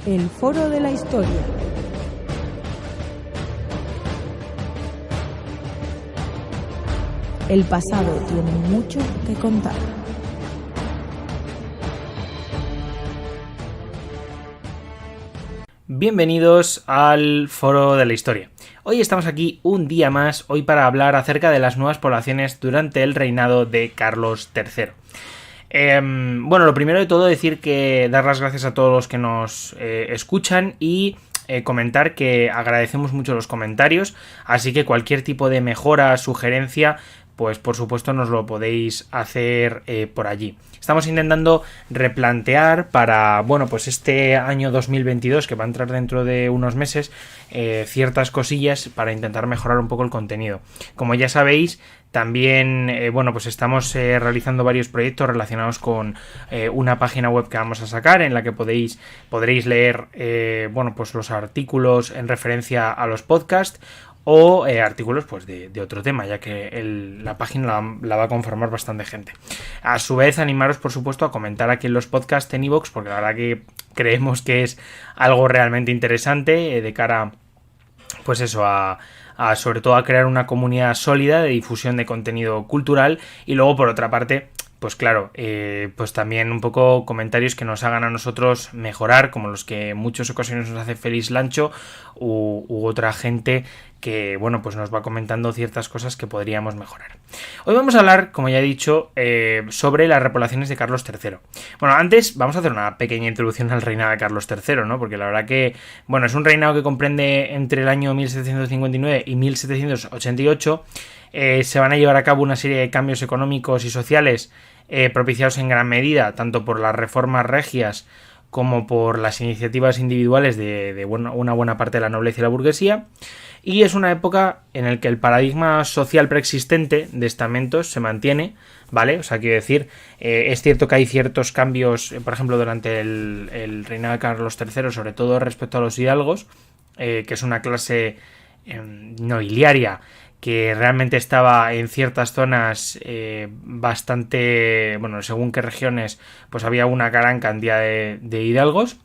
El Foro de la Historia. El pasado tiene mucho que contar. Bienvenidos al Foro de la Historia. Hoy estamos aquí un día más, hoy para hablar acerca de las nuevas poblaciones durante el reinado de Carlos III. Bueno, lo primero de todo decir que dar las gracias a todos los que nos escuchan y comentar que agradecemos mucho los comentarios, así que cualquier tipo de mejora, sugerencia, pues por supuesto nos lo podéis hacer por allí. Estamos intentando replantear para, bueno, pues este año 2022 que va a entrar dentro de unos meses, ciertas cosillas para intentar mejorar un poco el contenido. Como ya sabéis, también, bueno, pues estamos realizando varios proyectos relacionados con una página web que vamos a sacar en la que podréis leer, bueno, pues los artículos en referencia a los podcasts o artículos pues de otro tema, ya que la página la va a conformar bastante gente. A su vez, animaros por supuesto a comentar aquí en los podcasts en iVoox, porque la verdad que creemos que es algo realmente interesante de cara, pues eso, sobre todo a crear una comunidad sólida de difusión de contenido cultural. Y luego, por otra parte, pues claro, pues también un poco comentarios que nos hagan a nosotros mejorar, como los que en muchas ocasiones nos hace Félix Lancho u otra gente que, bueno, pues nos va comentando ciertas cosas que podríamos mejorar. Hoy vamos a hablar, como ya he dicho, sobre las repoblaciones de Carlos III. Bueno, antes vamos a hacer una pequeña introducción al reinado de Carlos III, ¿no? Porque la verdad que, bueno, es un reinado que comprende entre el año 1759 y 1788. Se van a llevar a cabo una serie de cambios económicos y sociales propiciados en gran medida, tanto por las reformas regias como por las iniciativas individuales de una buena parte de la nobleza y la burguesía. Y es una época en la que el paradigma social preexistente de estamentos se mantiene, ¿vale? O sea, quiero decir, es cierto que hay ciertos cambios, por ejemplo, durante el reinado de Carlos III, sobre todo respecto a los hidalgos, que es una clase nobiliaria que realmente estaba en ciertas zonas bastante, bueno, según qué regiones, pues había una gran cantidad de hidalgos.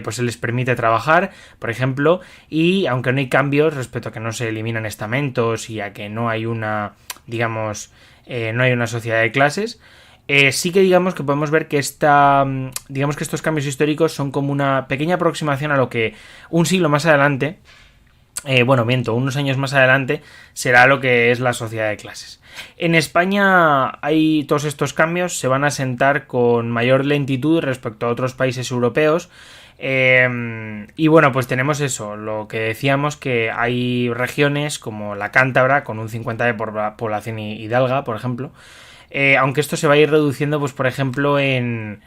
Pues se les permite trabajar, por ejemplo, y aunque no hay cambios respecto a que no se eliminan estamentos y a que no hay una, digamos, no hay una sociedad de clases, sí que digamos que podemos ver que digamos que estos cambios históricos son como una pequeña aproximación a lo que un siglo más adelante, unos años más adelante será lo que es la sociedad de clases. En España todos estos cambios se van a sentar con mayor lentitud respecto a otros países europeos. Y bueno, pues tenemos eso, lo que decíamos, que hay regiones como la Cántabra con un 50% de población hidalga, por ejemplo, aunque esto se va a ir reduciendo, pues por ejemplo en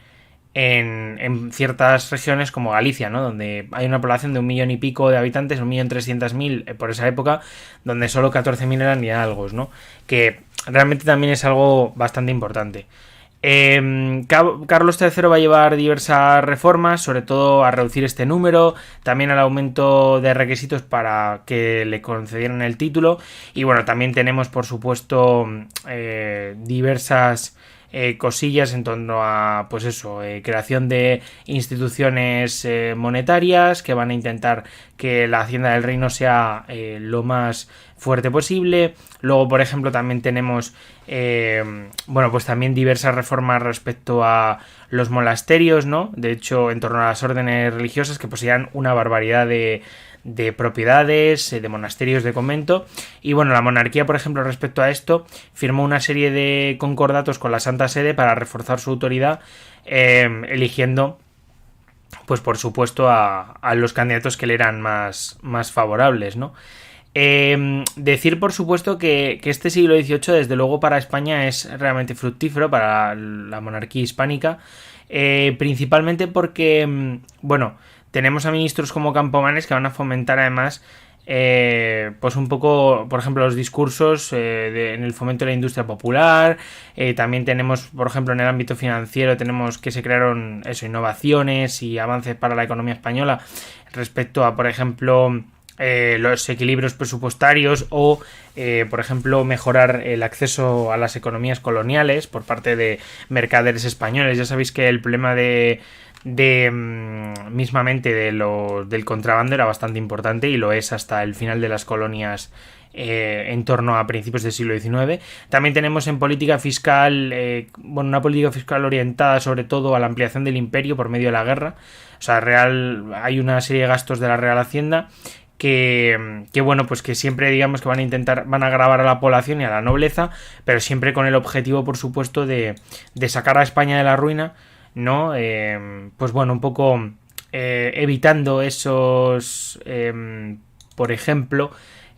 ciertas regiones como Galicia, ¿no? Donde hay una población de 1 millón y pico de habitantes, 1.300.000 por esa época, donde solo 14.000 eran hidalgos, ¿no? Que realmente también es algo bastante importante. Carlos III va a llevar diversas reformas, sobre todo a reducir este número, también al aumento de requisitos para que le concedieran el título. Y bueno, también tenemos por supuesto diversas cosillas en torno a, pues eso, creación de instituciones monetarias que van a intentar que la hacienda del reino sea lo más fuerte posible. Luego, por ejemplo, también tenemos pues también diversas reformas respecto a los monasterios, ¿no? De hecho, en torno a las órdenes religiosas, que poseían una barbaridad de propiedades, de monasterios, de convento. Y bueno, la monarquía, por ejemplo, respecto a esto, firmó una serie de concordatos con la Santa Sede para reforzar su autoridad, eligiendo, pues por supuesto, a los candidatos que le eran más favorables, ¿no? Decir por supuesto que este siglo XVIII desde luego para España es realmente fructífero, para la monarquía hispánica, principalmente porque, bueno, tenemos a ministros como Campomanes que van a fomentar además pues un poco, por ejemplo, los discursos en el fomento de la industria popular. También tenemos, por ejemplo, en el ámbito financiero tenemos que se crearon innovaciones y avances para la economía española respecto a, por ejemplo, los equilibrios presupuestarios o, por ejemplo, mejorar el acceso a las economías coloniales por parte de mercaderes españoles. Ya sabéis que el problema de mismamente del contrabando era bastante importante, y lo es hasta el final de las colonias en torno a principios del siglo XIX. También tenemos en política fiscal, una política fiscal orientada sobre todo a la ampliación del imperio por medio de la guerra. O sea, hay una serie de gastos de la Real Hacienda que pues que siempre digamos que van a gravar a la población y a la nobleza, pero siempre con el objetivo, por supuesto, de sacar a España de la ruina, ¿no? Un poco evitando esos, por ejemplo,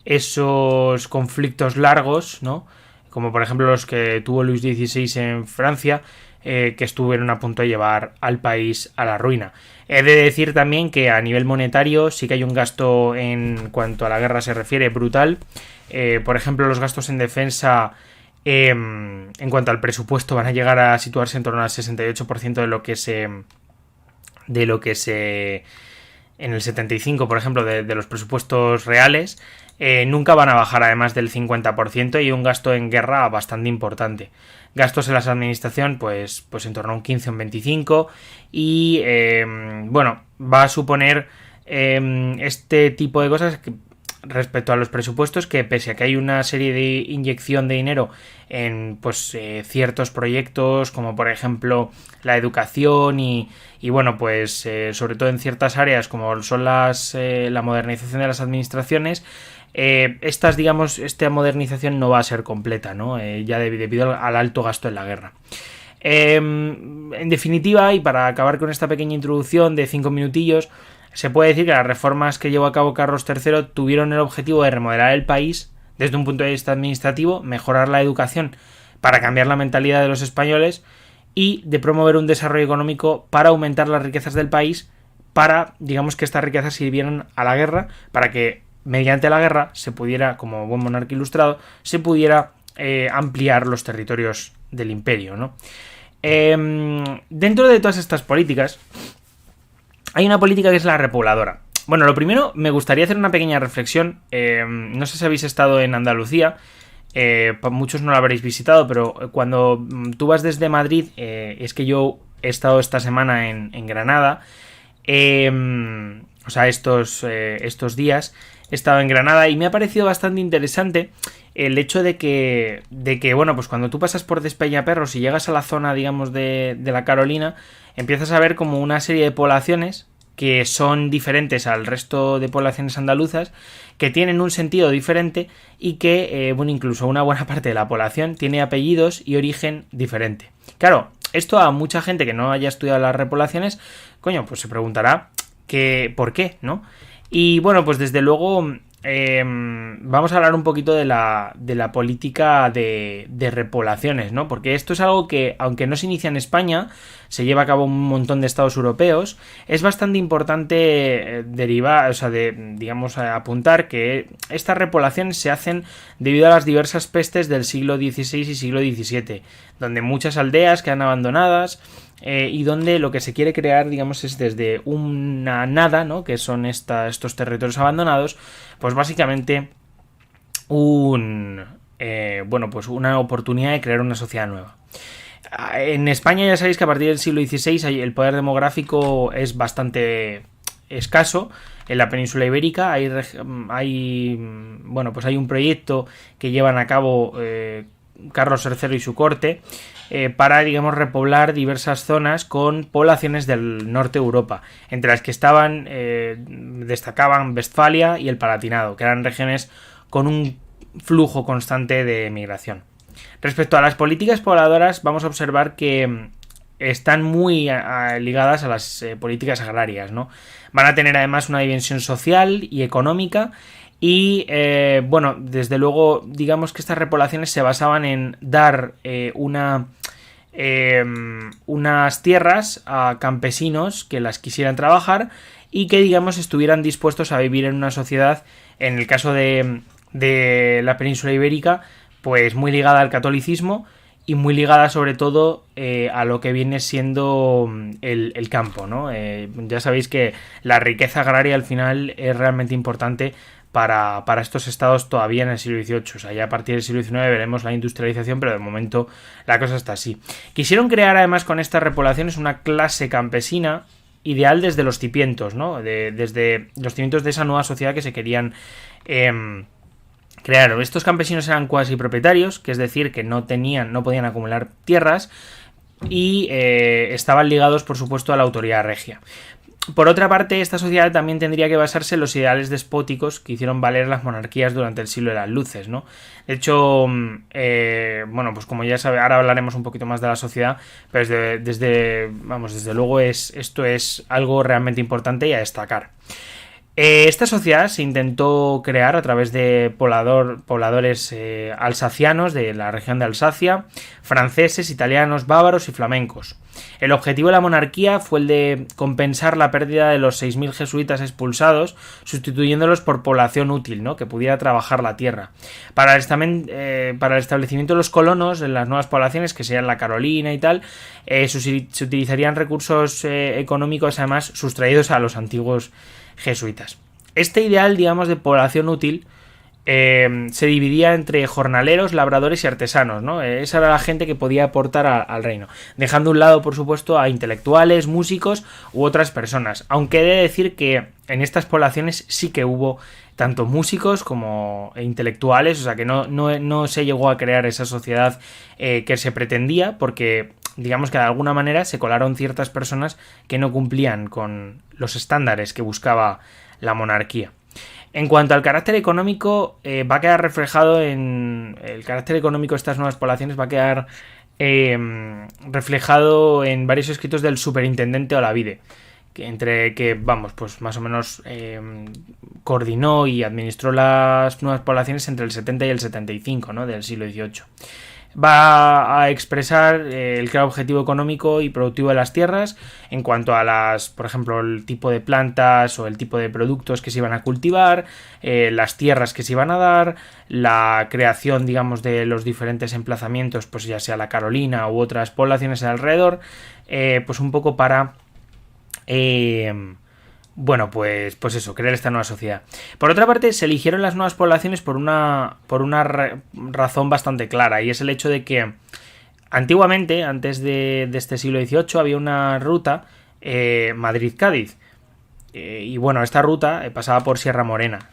esos conflictos largos, ¿no? Como por ejemplo los que tuvo Luis XVI en Francia, que estuvieron a punto de llevar al país a la ruina. He de decir también que a nivel monetario sí que hay un gasto, en cuanto a la guerra se refiere, brutal. Por ejemplo, los gastos en defensa, en cuanto al presupuesto, van a llegar a situarse en torno al 68% de lo que se en el 75%, por ejemplo, de los presupuestos reales. Nunca van a bajar además del 50%, y un gasto en guerra bastante importante. Gastos en la administración, pues en torno a un 15 o un 25%, y va a suponer este tipo de cosas respecto a los presupuestos, que pese a que hay una serie de inyección de dinero en ciertos proyectos, como por ejemplo la educación y sobre todo en ciertas áreas como son la modernización de las administraciones, esta modernización no va a ser completa, ¿no? Ya debido al alto gasto en la guerra. En definitiva, y para acabar con esta pequeña introducción de 5 minutillos, se puede decir que las reformas que llevó a cabo Carlos III tuvieron el objetivo de remodelar el país desde un punto de vista administrativo, mejorar la educación para cambiar la mentalidad de los españoles, y de promover un desarrollo económico para aumentar las riquezas del país, para, digamos, que estas riquezas sirvieran a la guerra, para que mediante la guerra se pudiera, como buen monarca ilustrado, se pudiera ampliar los territorios del imperio, ¿no? Dentro de todas estas políticas hay una política que es la repobladora. Bueno, lo primero, me gustaría hacer una pequeña reflexión. No sé si habéis estado en Andalucía. Muchos no lo habréis visitado, pero cuando tú vas desde Madrid, es que yo he estado esta semana en Granada. Estos días he estado en Granada, y me ha parecido bastante interesante el hecho de que cuando tú pasas por Despeñaperros y llegas a la zona, digamos, de la Carolina, empiezas a ver como una serie de poblaciones que son diferentes al resto de poblaciones andaluzas, que tienen un sentido diferente, y que, incluso una buena parte de la población tiene apellidos y origen diferente. Claro, esto a mucha gente que no haya estudiado las repoblaciones, pues se preguntará ¿por qué? ¿No? Y desde luego vamos a hablar un poquito de la política de repoblaciones, ¿no? Porque esto es algo que, aunque no se inicia en España, se lleva a cabo en un montón de estados europeos. Es bastante importante apuntar que estas repoblaciones se hacen debido a las diversas pestes del siglo XVI y siglo XVII, donde muchas aldeas quedan abandonadas, y donde lo que se quiere crear, digamos, es desde una nada, ¿no? Que son estos territorios abandonados, pues básicamente una oportunidad de crear una sociedad nueva. En España ya sabéis que a partir del siglo XVI el poder demográfico es bastante escaso. En la península ibérica hay un proyecto que llevan a cabo Carlos III y su corte, para, digamos, repoblar diversas zonas con poblaciones del norte de Europa, entre las que destacaban Westfalia y el Palatinado, que eran regiones con un flujo constante de migración. Respecto a las políticas pobladoras, vamos a observar que están muy ligadas a las políticas agrarias, ¿no? Van a tener además una dimensión social y económica. Y desde luego, digamos que estas repoblaciones se basaban en dar unas tierras a campesinos que las quisieran trabajar, y que, digamos, estuvieran dispuestos a vivir en una sociedad, en el caso de la península ibérica, pues muy ligada al catolicismo, y muy ligada sobre todo a lo que viene siendo el campo, ¿no? Ya sabéis que la riqueza agraria al final es realmente importante para estos estados todavía en el siglo XVIII. O sea, ya a partir del siglo XIX veremos la industrialización, pero de momento la cosa está así. Quisieron crear además con estas repoblaciones una clase campesina ideal desde los cimientos, ¿no? Desde los cimientos de esa nueva sociedad que se querían crear. Estos campesinos eran cuasi propietarios, que es decir, que no podían acumular tierras y estaban ligados, por supuesto, a la autoridad regia. Por otra parte, esta sociedad también tendría que basarse en los ideales despóticos que hicieron valer las monarquías durante el siglo de las luces, ¿no? De hecho, bueno, pues como ya sabe, ahora hablaremos un poquito más de la sociedad, pero desde luego esto es algo realmente importante y a destacar. Esta sociedad se intentó crear a través de pobladores alsacianos de la región de Alsacia, franceses, italianos, bávaros y flamencos. El objetivo de la monarquía fue el de compensar la pérdida de los 6.000 jesuitas expulsados, sustituyéndolos por población útil, ¿no? Que pudiera trabajar la tierra. Para el establecimiento de los colonos en las nuevas poblaciones, que serían la Carolina y tal, se utilizarían recursos económicos además sustraídos a los antiguos jesuitas. Este ideal, digamos, de población útil se dividía entre jornaleros, labradores y artesanos, ¿no? Esa era la gente que podía aportar al reino, dejando a un lado, por supuesto, a intelectuales, músicos u otras personas, aunque he de decir que en estas poblaciones sí que hubo tanto músicos como intelectuales, o sea que no se llegó a crear esa sociedad que se pretendía, porque digamos que de alguna manera se colaron ciertas personas que no cumplían con los estándares que buscaba la monarquía. En cuanto al carácter económico, va a quedar reflejado en el carácter económico de estas nuevas poblaciones, va a quedar reflejado en varios escritos del superintendente Olavide, pues más o menos coordinó y administró las nuevas poblaciones entre el 70 y el 75, ¿no? Del siglo XVIII. Va a expresar el claro objetivo económico y productivo de las tierras en cuanto a por ejemplo, el tipo de plantas o el tipo de productos que se iban a cultivar, las tierras que se iban a dar, la creación, digamos, de los diferentes emplazamientos, pues ya sea la Carolina u otras poblaciones alrededor, pues un poco para pues eso, crear esta nueva sociedad. Por otra parte, se eligieron las nuevas poblaciones por una razón bastante clara, y es el hecho de que antiguamente, antes de este siglo XVIII, había una ruta Madrid-Cádiz. Y bueno, esta ruta pasaba por Sierra Morena,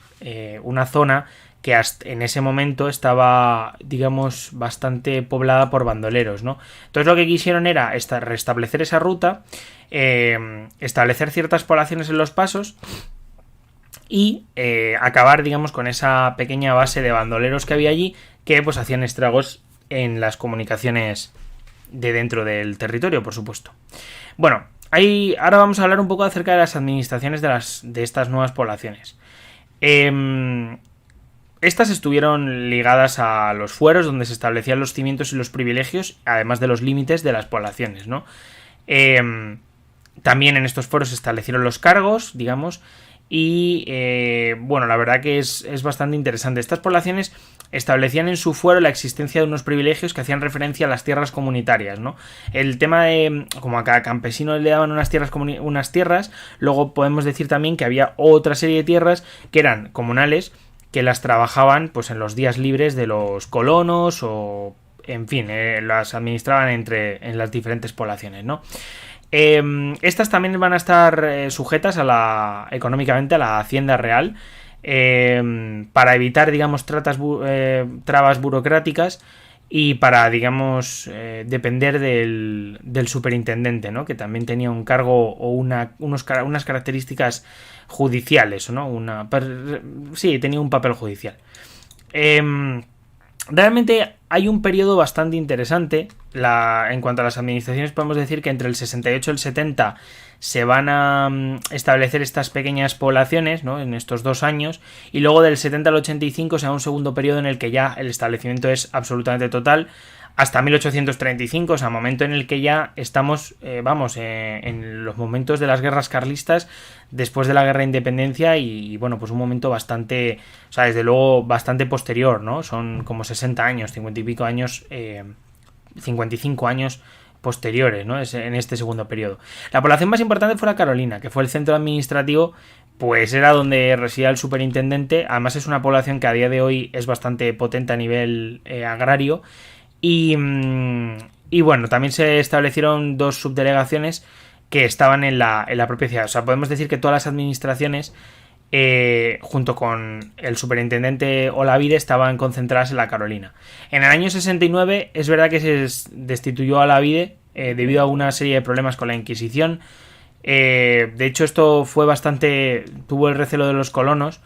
una zona que hasta en ese momento estaba, digamos, bastante poblada por bandoleros, ¿no? Entonces lo que quisieron era restablecer esa ruta, establecer ciertas poblaciones en los pasos y acabar, digamos, con esa pequeña base de bandoleros que había allí, que pues hacían estragos en las comunicaciones de dentro del territorio, por supuesto. Bueno, ahora vamos a hablar un poco acerca de las administraciones de estas nuevas poblaciones. Estas estuvieron ligadas a los fueros, donde se establecían los cimientos y los privilegios, además de los límites de las poblaciones, ¿no? También en estos fueros se establecieron los cargos, digamos, y la verdad que es bastante interesante. Estas poblaciones establecían en su fuero la existencia de unos privilegios que hacían referencia a las tierras comunitarias, ¿no? El tema de, como a cada campesino le daban unas tierras, luego podemos decir también que había otra serie de tierras que eran comunales, que las trabajaban pues en los días libres de los colonos o, en fin, las administraban en las diferentes poblaciones, ¿no? Estas también van a estar sujetas económicamente a la hacienda real, para evitar, digamos, trabas burocráticas y para, digamos, depender del superintendente, ¿no? Que también tenía un cargo o unas características judiciales, ¿no? Sí, tenía un papel judicial. Realmente hay un periodo bastante interesante. En cuanto a las administraciones, podemos decir que entre el 68 y el 70 se van a establecer estas pequeñas poblaciones, ¿no? En estos 2 años, y luego del 70 al 85 se da un segundo periodo en el que ya el establecimiento es absolutamente total, hasta 1835, o sea, momento en el que ya estamos, en los momentos de las guerras carlistas, después de la guerra de independencia, y bueno, pues un momento bastante, o sea, desde luego bastante posterior, ¿no? Son como 60 años, 50 y pico años, 55 años posteriores, ¿no? En este segundo periodo. La población más importante fue la Carolina, que fue el centro administrativo pues era donde residía el superintendente. Además es una población que a día de hoy es bastante potente a nivel agrario. Y bueno, también se establecieron 2 subdelegaciones que estaban en la propia ciudad. O sea, podemos decir que todas las administraciones, junto con el superintendente Olavide, estaban concentradas en la Carolina. En el año 69 es verdad que se destituyó a Olavide debido a una serie de problemas con la Inquisición. De hecho, esto fue tuvo el recelo de los colonos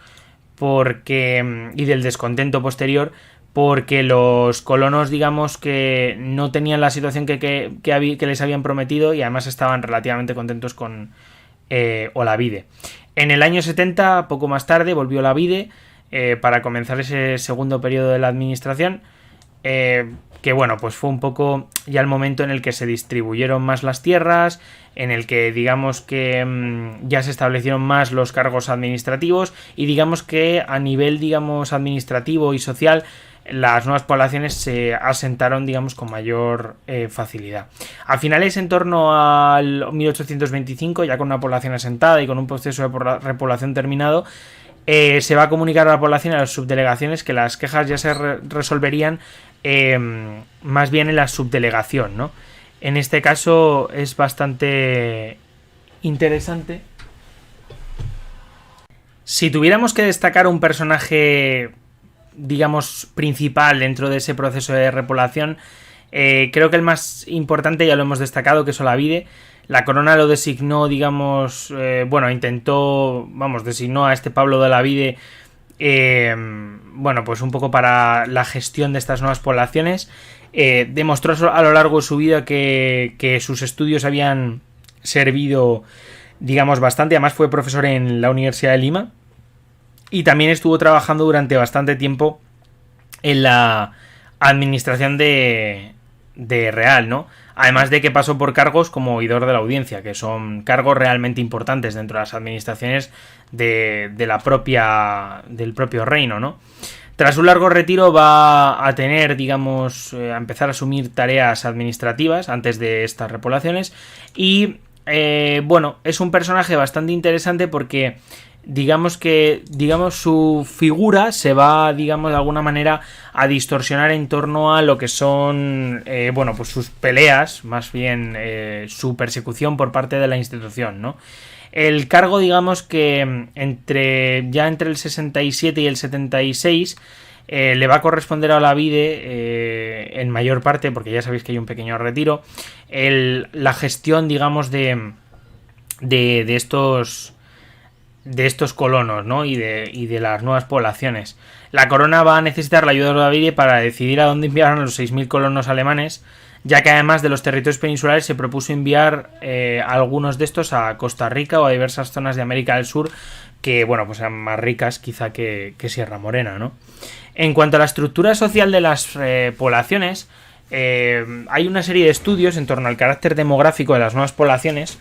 y del descontento posterior, porque los colonos, digamos, que no tenían la situación que les habían prometido, y además estaban relativamente contentos con Olavide. En el año 70, poco más tarde, volvió Olavide para comenzar ese segundo periodo de la administración, que bueno, pues fue un poco ya el momento en el que se distribuyeron más las tierras, en el que digamos que ya se establecieron más los cargos administrativos, y digamos que a nivel, digamos, administrativo y social, las nuevas poblaciones se asentaron, digamos, con mayor facilidad. A finales, en torno al 1825, ya con una población asentada y con un proceso de repoblación terminado, se va a comunicar a la población, a las subdelegaciones, que las quejas ya se resolverían más bien en la subdelegación, ¿no? En este caso es bastante interesante. Si tuviéramos que destacar un personaje, digamos, principal dentro de ese proceso de repoblación, creo que el más importante ya lo hemos destacado, que es Olavide. La corona lo designó, digamos, designó a este Pablo de Olavide, pues un poco para la gestión de estas nuevas poblaciones. Demostró a lo largo de su vida que sus estudios habían servido, digamos, bastante. Además fue profesor en la Universidad de Lima, y también estuvo trabajando durante bastante tiempo en la administración de Real, ¿no? Además de que pasó por cargos como oidor de la audiencia, que son cargos realmente importantes dentro de las administraciones del propio reino, ¿no? Tras un largo retiro va a tener, digamos, a empezar a asumir tareas administrativas antes de estas repoblaciones, y es un personaje bastante interesante porque digamos su figura se va, digamos, de alguna manera a distorsionar en torno a lo que son pues sus peleas, más bien su persecución por parte de la institución, ¿no? El cargo, digamos que entre el 67 y el 76 le va a corresponder a Olavide en mayor parte, porque ya sabéis que hay un pequeño retiro, la gestión, digamos, de estos colonos, ¿no? y de las nuevas poblaciones. La corona va a necesitar la ayuda de Olavide para decidir a dónde enviarán a los 6.000 colonos alemanes, ya que además de los territorios peninsulares se propuso enviar algunos de estos a Costa Rica o a diversas zonas de América del Sur que, pues eran más ricas quizá que Sierra Morena, ¿no? En cuanto a la estructura social de las poblaciones, hay una serie de estudios en torno al carácter demográfico de las nuevas poblaciones,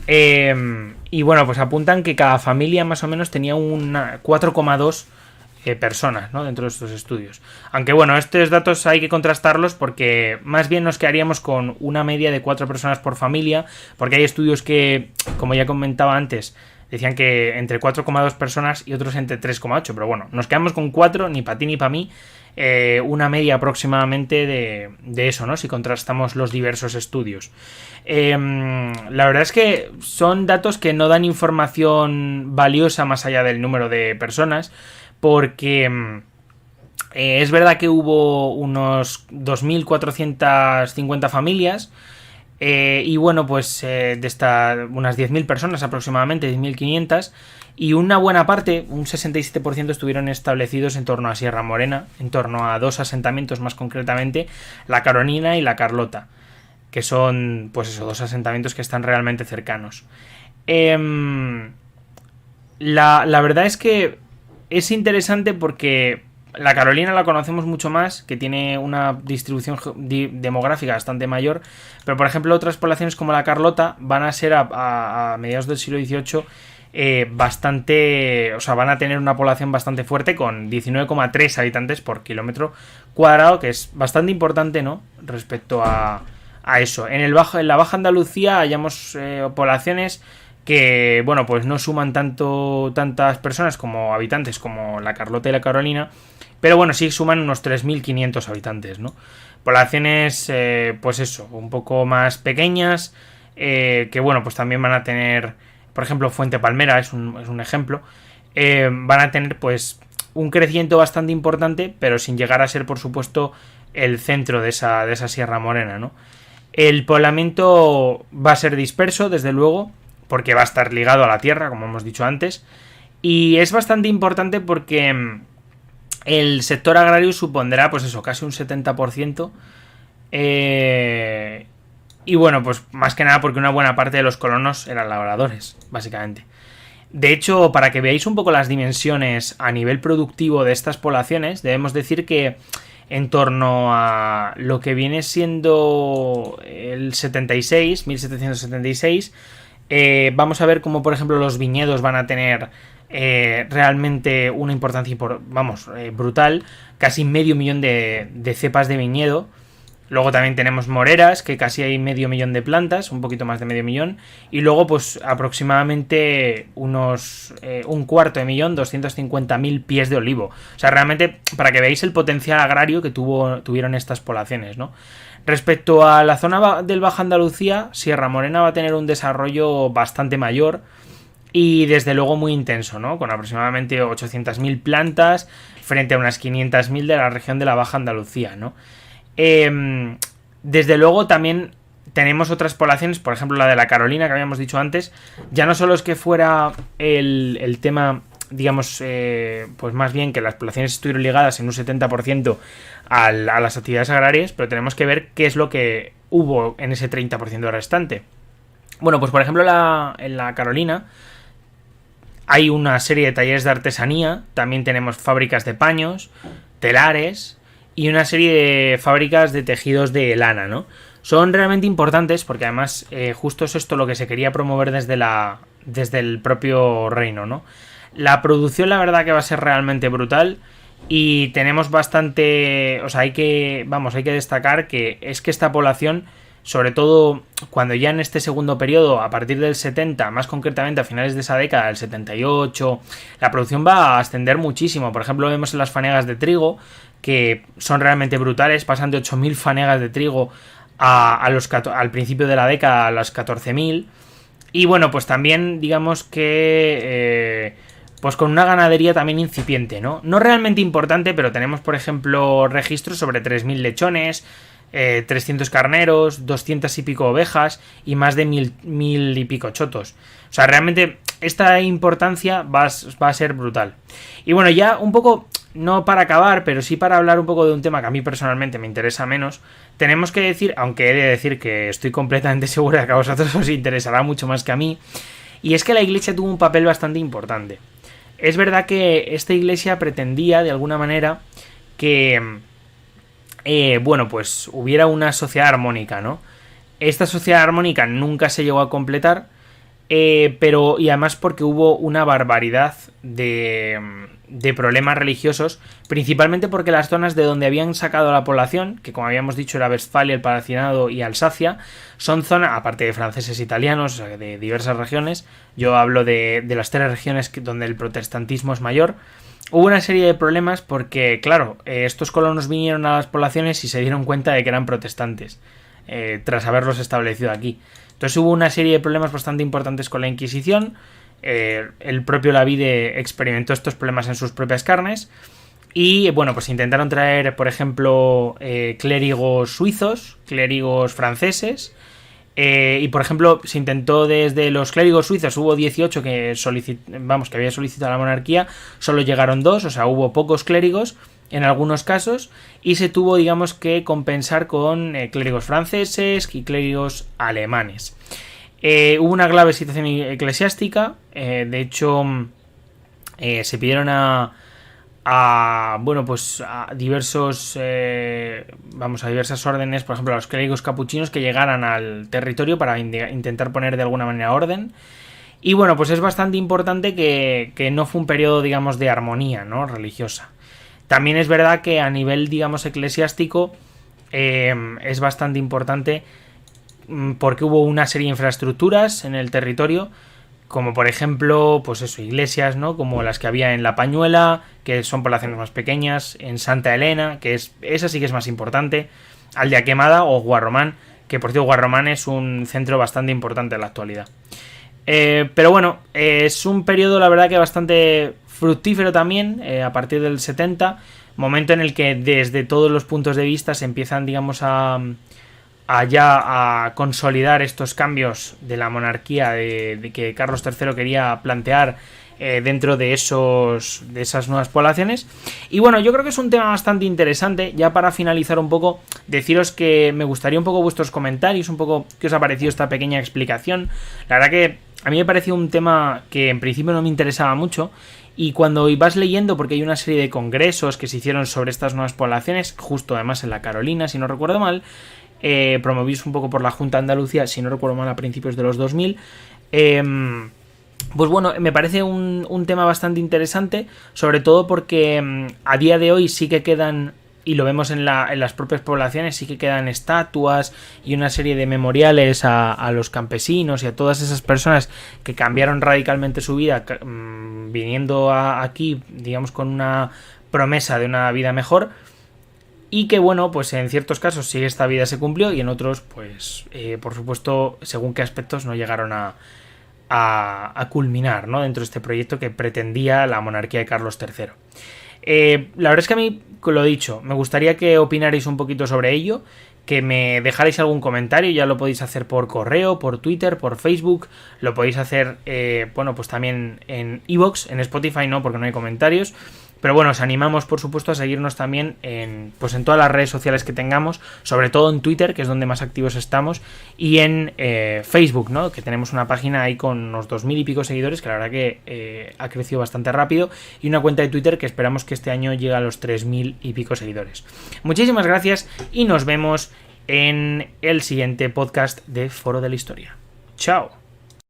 pues apuntan que cada familia más o menos tenía una 4,2 personas, ¿no? Dentro de estos estudios. Aunque estos datos hay que contrastarlos, porque más bien nos quedaríamos con una media de 4 personas por familia, porque hay estudios que, como ya comentaba antes, decían que entre 4,2 personas y otros entre 3,8, pero nos quedamos con 4, ni para ti ni para mí, una media aproximadamente de eso, ¿no? Si contrastamos los diversos estudios. La verdad es que son datos que no dan información valiosa más allá del número de personas, porque es verdad que hubo unos 2.450 familias, de estas unas 10.000 personas aproximadamente, 10.500, y una buena parte, un 67%, estuvieron establecidos en torno a Sierra Morena, en torno a 2 asentamientos más concretamente, la Carolina y la Carlota, que son 2 asentamientos que están realmente cercanos. La verdad es que es interesante porque la Carolina la conocemos mucho más, que tiene una distribución demográfica bastante mayor, pero por ejemplo otras poblaciones como la Carlota van a ser a mediados del siglo XVIII van a tener una población bastante fuerte, con 19,3 habitantes por kilómetro cuadrado, que es bastante importante, ¿no? Respecto a eso. En la Baja Andalucía hallamos poblaciones que, bueno, pues no suman tantas personas como habitantes como la Carlota y la Carolina, pero bueno, sí suman unos 3.500 habitantes, ¿no? Poblaciones, pues eso, un poco más pequeñas, que bueno, pues también van a tener, por ejemplo, Fuente Palmera es un ejemplo, van a tener pues un crecimiento bastante importante, pero sin llegar a ser, por supuesto, el centro de esa Sierra Morena, ¿no? El poblamiento va a ser disperso, desde luego, porque va a estar ligado a la tierra, como hemos dicho antes, y es bastante importante porque el sector agrario supondrá, pues eso, casi un 70%, y bueno, pues más que nada porque una buena parte de los colonos eran labradores, básicamente. De hecho, para que veáis un poco las dimensiones a nivel productivo de estas poblaciones, debemos decir que en torno a lo que viene siendo el 1776, vamos a ver cómo, por ejemplo, los viñedos van a tener realmente una importancia brutal, casi 500.000 de cepas de viñedo. Luego también tenemos moreras, que casi hay 500.000 de plantas, un poquito más de 500.000. Y luego, pues aproximadamente unos 250.000, 250.000 pies de olivo. O sea, realmente, para que veáis el potencial agrario que tuvieron estas poblaciones, ¿no? Respecto a la zona del Baja Andalucía, Sierra Morena va a tener un desarrollo bastante mayor y desde luego muy intenso, ¿no? Con aproximadamente 800.000 plantas frente a unas 500.000 de la región de la Baja Andalucía, ¿no? Desde luego también tenemos otras poblaciones, por ejemplo la de la Carolina que habíamos dicho antes. Ya no solo es que fuera el tema, digamos, pues más bien que las poblaciones estuvieron ligadas en un 70% a las actividades agrarias, pero tenemos que ver qué es lo que hubo en ese 30% restante. Bueno, pues por ejemplo en la Carolina hay una serie de talleres de artesanía, también tenemos fábricas de paños, telares y una serie de fábricas de tejidos de lana, ¿no? Son realmente importantes porque además justo es esto lo que se quería promover desde el propio reino, ¿no? La producción la verdad que va a ser realmente brutal y tenemos bastante... O sea, hay que destacar que esta población, sobre todo cuando ya en este segundo periodo, a partir del 70, más concretamente a finales de esa década, del 78, la producción va a ascender muchísimo. Por ejemplo, vemos en las fanegas de trigo, que son realmente brutales, pasan de 8.000 fanegas de trigo al principio de la década a las 14.000. Y bueno, pues también digamos que pues con una ganadería también incipiente, ¿no? No realmente importante, pero tenemos, por ejemplo, registros sobre 3.000 lechones, 300 carneros, 200 y pico ovejas y más de 1.000 y pico chotos. O sea, realmente esta importancia va a ser brutal. Y bueno, ya un poco, no para acabar, pero sí para hablar un poco de un tema que a mí personalmente me interesa menos, tenemos que decir, aunque he de decir que estoy completamente seguro de que a vosotros os interesará mucho más que a mí, y es que la iglesia tuvo un papel bastante importante. Es verdad que esta iglesia pretendía, de alguna manera, que bueno, pues hubiera una sociedad armónica, ¿no? Esta sociedad armónica nunca se llegó a completar, pero y además porque hubo una barbaridad de problemas religiosos, principalmente porque las zonas de donde habían sacado a la población, que como habíamos dicho era Westfalia, el Palatinado y Alsacia, son zonas, aparte de franceses e italianos, o sea, de diversas regiones, yo hablo de las tres regiones donde el protestantismo es mayor. Hubo una serie de problemas porque, claro, estos colonos vinieron a las poblaciones y se dieron cuenta de que eran protestantes, tras haberlos establecido aquí. Entonces hubo una serie de problemas bastante importantes con la Inquisición. El propio Lavide experimentó estos problemas en sus propias carnes. Y bueno, pues intentaron traer, por ejemplo, clérigos suizos, clérigos franceses. Y por ejemplo, se intentó desde los clérigos suizos, hubo 18 que había solicitado la monarquía, solo llegaron 2, o sea, hubo pocos clérigos en algunos casos, y se tuvo, digamos, que compensar con clérigos franceses y clérigos alemanes. Hubo una grave situación eclesiástica, de hecho, se pidieron a diversas órdenes, por ejemplo a los clérigos capuchinos, que llegaran al territorio para intentar poner de alguna manera orden. Y bueno, pues es bastante importante que no fue un periodo, digamos, de armonía, ¿no?, religiosa. También es verdad que a nivel, digamos, eclesiástico es bastante importante porque hubo una serie de infraestructuras en el territorio como por ejemplo, pues eso, iglesias, ¿no? Como las que había en La Pañuela, que son poblaciones más pequeñas, en Santa Elena, esa sí que es más importante, Aldea Quemada o Guarromán, que por cierto Guarromán es un centro bastante importante en la actualidad. Pero bueno, es un periodo la verdad que bastante fructífero también, a partir del 70, momento en el que desde todos los puntos de vista se empiezan, digamos, a consolidar estos cambios de la monarquía de que Carlos III quería plantear dentro de esas nuevas poblaciones. Y bueno, yo creo que es un tema bastante interesante. Ya para finalizar un poco, deciros que me gustaría un poco vuestros comentarios, un poco qué os ha parecido esta pequeña explicación. La verdad que a mí me pareció un tema que en principio no me interesaba mucho, y cuando ibas leyendo, porque hay una serie de congresos que se hicieron sobre estas nuevas poblaciones, justo además en la Carolina, si no recuerdo mal, promovidos un poco por la Junta de Andalucía, si no recuerdo mal, a principios de los 2000, pues bueno, me parece un tema bastante interesante, sobre todo porque a día de hoy sí que quedan, y lo vemos en las propias poblaciones, sí que quedan estatuas y una serie de memoriales a los campesinos y a todas esas personas que cambiaron radicalmente su vida viniendo aquí, digamos, con una promesa de una vida mejor. Y que bueno, pues en ciertos casos sí esta vida se cumplió y en otros, pues por supuesto, según qué aspectos no llegaron a culminar, ¿no? Dentro de este proyecto que pretendía la monarquía de Carlos III. La verdad es que a mí, lo dicho, me gustaría que opinarais un poquito sobre ello, que me dejarais algún comentario. Ya lo podéis hacer por correo, por Twitter, por Facebook, lo podéis hacer, bueno, pues también en iVoox, en Spotify no, porque no hay comentarios. Pero bueno, os animamos por supuesto a seguirnos también en todas las redes sociales que tengamos, sobre todo en Twitter, que es donde más activos estamos, y en Facebook, ¿no? Que tenemos una página ahí con unos 2000 y pico seguidores, que la verdad que ha crecido bastante rápido, y una cuenta de Twitter que esperamos que este año llegue a los 3000 y pico seguidores. Muchísimas gracias y nos vemos en el siguiente podcast de Foro de la Historia. ¡Chao!